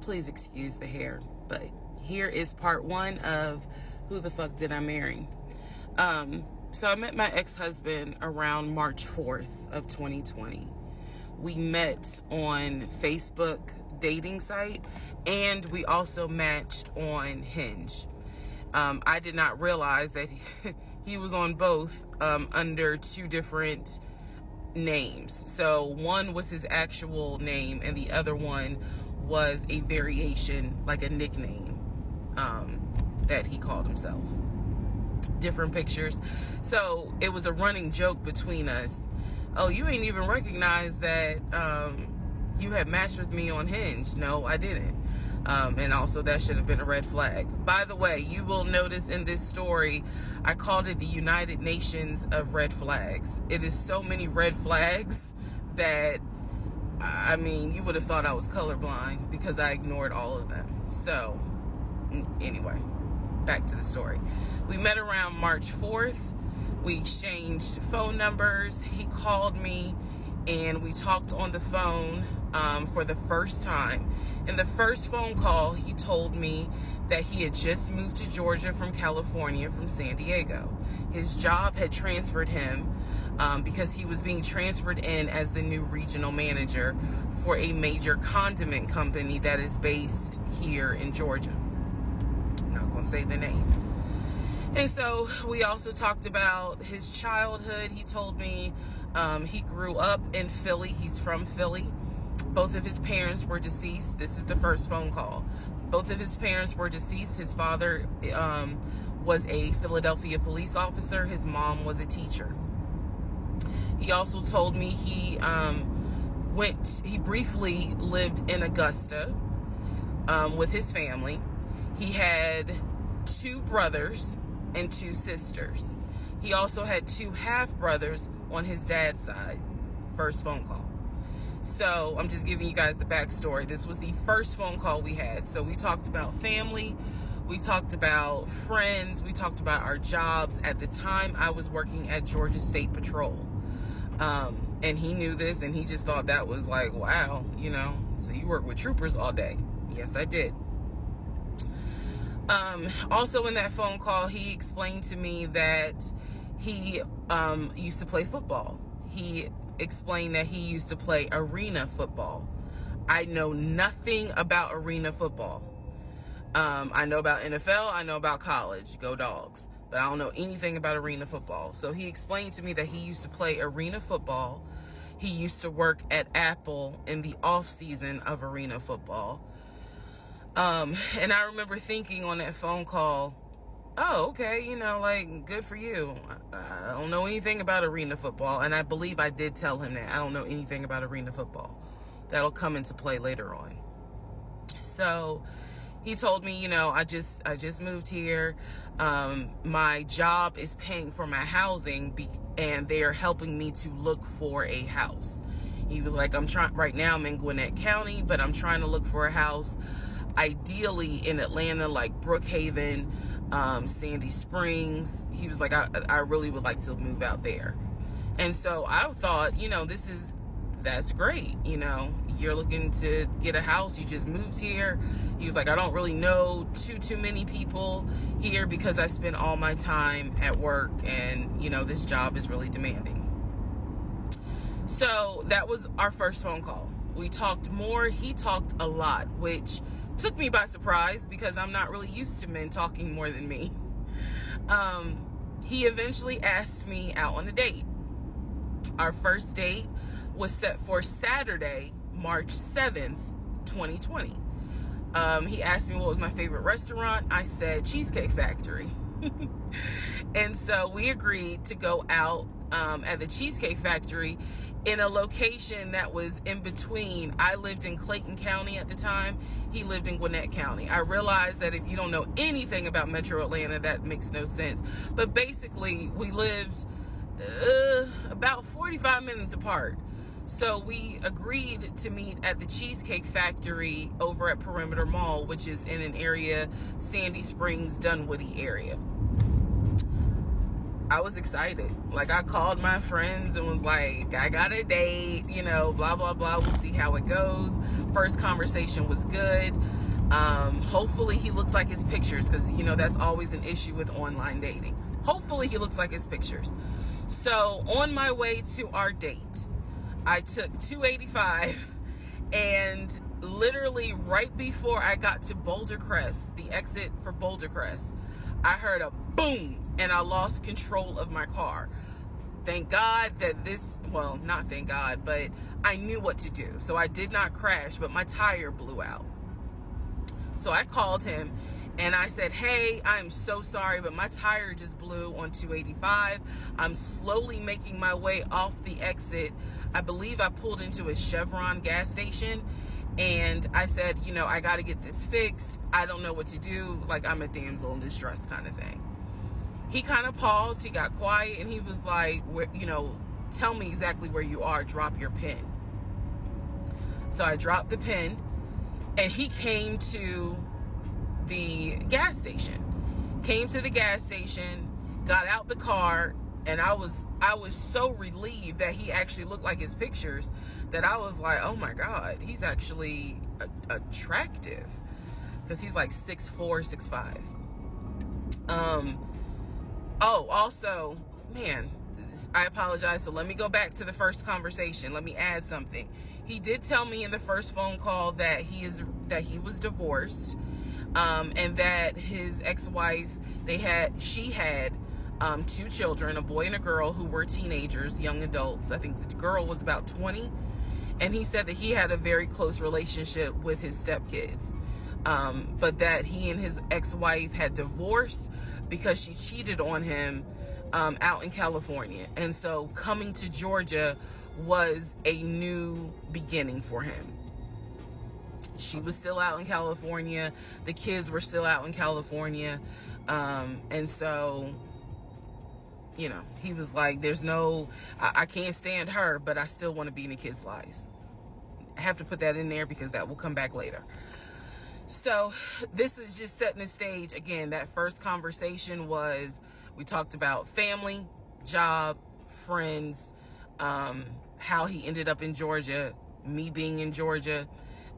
Please excuse the hair, but here is part one of Who the Fuck Did I Marry? So I met my ex-husband around March 4th of 2020. We met on Facebook dating site, and we also matched on Hinge. I did not realize that he was on both under two different names. So one was his actual name, and the other one was a variation, like a nickname that he called himself. Different pictures. So it was a running joke between us. Oh, you ain't even recognize that you had matched with me on Hinge. No, I didn't. And also that should have been a red flag. By the way, you will notice in this story, I called it the United Nations of red flags. It is so many red flags that, I mean, you would have thought I was colorblind because I ignored all of them. So anyway, back to the story. We met around March 4th. We exchanged phone numbers. He called me and we talked on the phone for the first time. In the first phone call, he told me that he had just moved to Georgia from California, from San Diego. His job had transferred him because he was being transferred in as the new regional manager for a major condiment company that is based here in Georgia. I'm not going to say the name. And so we also talked about his childhood. He told me he grew up in Philly. He's from Philly. Both of his parents were deceased. This is the first phone call. Both of his parents were deceased. His father was a Philadelphia police officer. His mom was a teacher. He also told me he briefly lived in Augusta with his family. He had 2 brothers and 2 sisters. He also had 2 half-brothers on his dad's side. First phone call. So I'm just giving you guys the backstory. This was the first phone call we had. So we talked about family. We talked about friends. We talked about our jobs. At the time, I was working at Georgia State Patrol. And he knew this, and he just thought that was like, wow, so you work with troopers all day. Yes, I did. Also in that phone call, he explained to me that he used to play football. He explained that he used to play arena football. I know nothing about arena football. I know about NFL. I know about college. Go Dogs. But I don't know anything about arena football. So he explained to me that he used to play arena football. He used to work at Apple in the off season of arena football. And I remember thinking on that phone call, oh, okay, good for you. I don't know anything about arena football. And I believe I did tell him that. I don't know anything about arena football. That'll come into play later on. So he told me, I just moved here. My job is paying for my housing and they're helping me to look for a house. He was like, right now I'm in Gwinnett County, but I'm trying to look for a house ideally in Atlanta, like Brookhaven, Sandy Springs. He was like, I really would like to move out there. And so I thought, that's great. You're looking to get a house. You just moved here. He was like, I don't really know too many people here because I spend all my time at work and, this job is really demanding. So that was our first phone call. We talked more. He talked a lot, which took me by surprise because I'm not really used to men talking more than me. He eventually asked me out on a date. Our first date was set for Saturday, March 7th, 2020. He asked me what was my favorite restaurant. I said Cheesecake Factory. And so we agreed to go out at the Cheesecake Factory in a location that was in between. I lived in Clayton County at the time. He lived in Gwinnett County. I realized that if you don't know anything about Metro Atlanta, that makes no sense. But basically, we lived about 45 minutes apart. So we agreed to meet at the Cheesecake Factory over at Perimeter Mall, which is in an area, Sandy Springs, Dunwoody area. I was excited. Like, I called my friends and was like, I got a date, you know, blah, blah, blah. We'll see how it goes. First conversation was good. Hopefully he looks like his pictures, because, you know, that's always an issue with online dating. Hopefully he looks like his pictures. So on my way to our date, I took 285, and literally right before I got to Boulder Crest, the exit for Boulder Crest, I heard a boom, and I lost control of my car. Thank God that well, not thank God, but I knew what to do. So I did not crash, but my tire blew out. So I called him and I said, hey, I'm so sorry, but my tire just blew on 285. I'm slowly making my way off the exit. I believe I pulled into a Chevron gas station, and I said, you know, I got to get this fixed. I don't know what to do. Like, I'm a damsel in distress kind of thing. He kind of paused. He got quiet, and he was like, you know, tell me exactly where you are. Drop your pin. So I dropped the pin, and he came to the gas station. Came to the gas station, got out the car, and I was so relieved that he actually looked like his pictures, that I was like, oh my God, he's actually attractive, because he's like 6'4", 6'5". Oh, also, man, I apologize. So let me go back to the first conversation. Let me add something. He did tell me in the first phone call that he was divorced, and that his ex-wife, she had 2 children, a boy and a girl, who were teenagers, young adults. I think the girl was about 20, and he said that he had a very close relationship with his stepkids, but that he and his ex-wife had divorced because she cheated on him out in California. And so coming to Georgia was a new beginning for him. She was still out in California. The kids were still out in California. And so, you know, he was like, I can't stand her, but I still want to be in the kids' lives. I have to put that in there because that will come back later. So this is just setting the stage. Again, that first conversation we talked about family, job, friends, how he ended up in Georgia, me being in Georgia,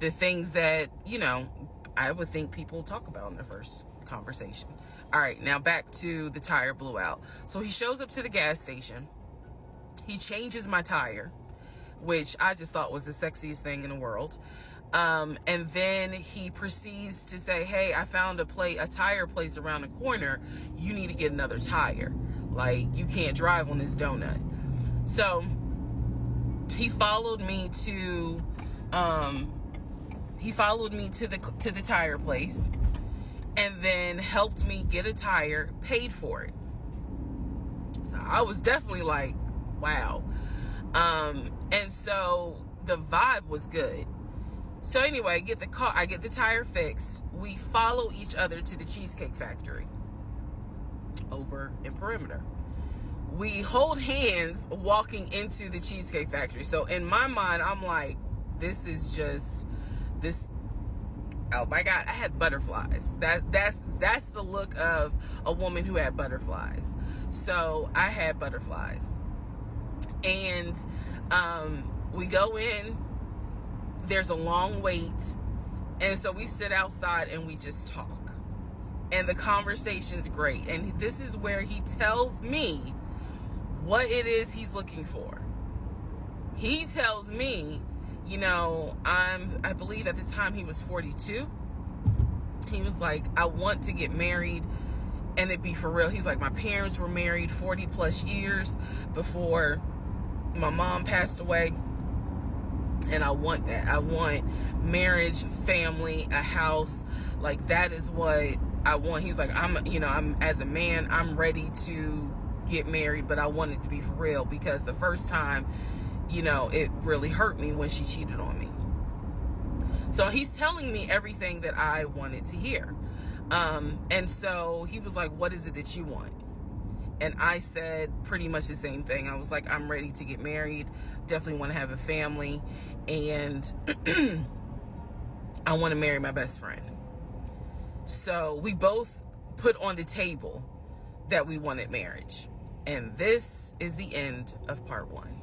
the things that, you know, I would think people talk about in the first conversation. All right, now back to the tire blew out. So he shows up to the gas station. He changes my tire, which I just thought was the sexiest thing in the world. And then he proceeds to say, hey, I found a tire place around the corner. You need to get another tire. Like, you can't drive on this donut. So he followed me to the tire place, and then helped me get a tire, paid for it. So I was definitely like, wow. And so the vibe was good. So anyway, I get the tire fixed. We follow each other to the Cheesecake Factory over in Perimeter. We hold hands walking into the Cheesecake Factory. So in my mind, I'm like, this. Oh my God, I had butterflies. That's the look of a woman who had butterflies. So I had butterflies. And we go in. There's a long wait, and so we sit outside and we just talk, and the conversation's great. And this is where he tells me what it is he's looking for. He tells me, you know, I believe at the time he was 42. He was like, I want to get married and it be for real. He's like, my parents were married 40 plus years before my mom passed away. And I want that. I want marriage, family, a house. Like, that is what I want. He's like, I'm as a man, I'm ready to get married, but I want it to be for real, because the first time, you know, it really hurt me when she cheated on me. So he's telling me everything that I wanted to hear. And so he was like, what is it that you want? And I said pretty much the same thing. I was like, I'm ready to get married. Definitely want to have a family. And I want to marry my best friend. So we both put on the table that we wanted marriage. And this is the end of part 1.